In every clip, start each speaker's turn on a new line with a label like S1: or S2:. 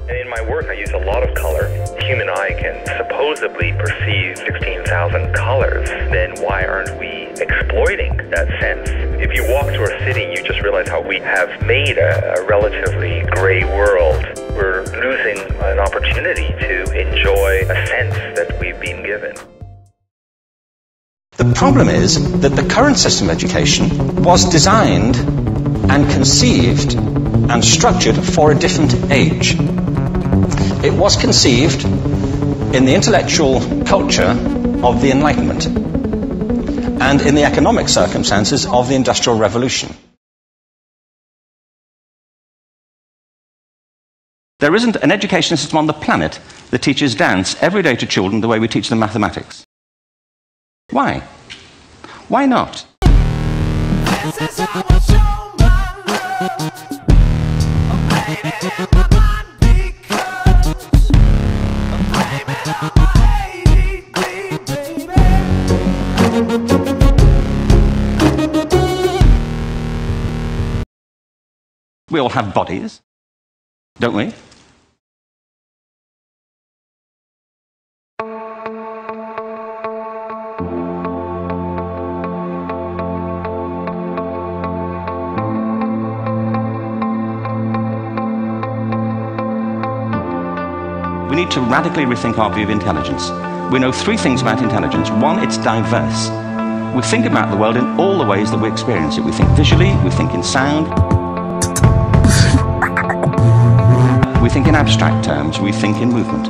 S1: And in my work, I use a lot of color. The human eye can supposedly perceive 16,000 colors. Then why aren't we exploiting that sense? If you walk through a city, you just realize how we have made a relatively gray world. We're losing an opportunity to enjoy a sense that we've been given.
S2: The problem is that the current system of education was designed and conceived and structured for a different age. It was conceived in the intellectual culture of the Enlightenment and in the economic circumstances of the Industrial Revolution. There isn't an education system on the planet that teaches dance every day to children the way we teach them mathematics. Why? Why not? We all have bodies, don't we? We need to radically rethink our view of intelligence. We know three things about intelligence. One, it's diverse. We think about the world in all the ways that we experience it. We think visually, we think in sound, we think in abstract terms, we think in movement.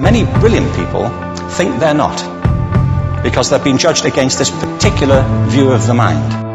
S2: Many brilliant people think they're not, because they've been judged against this particular view of the mind.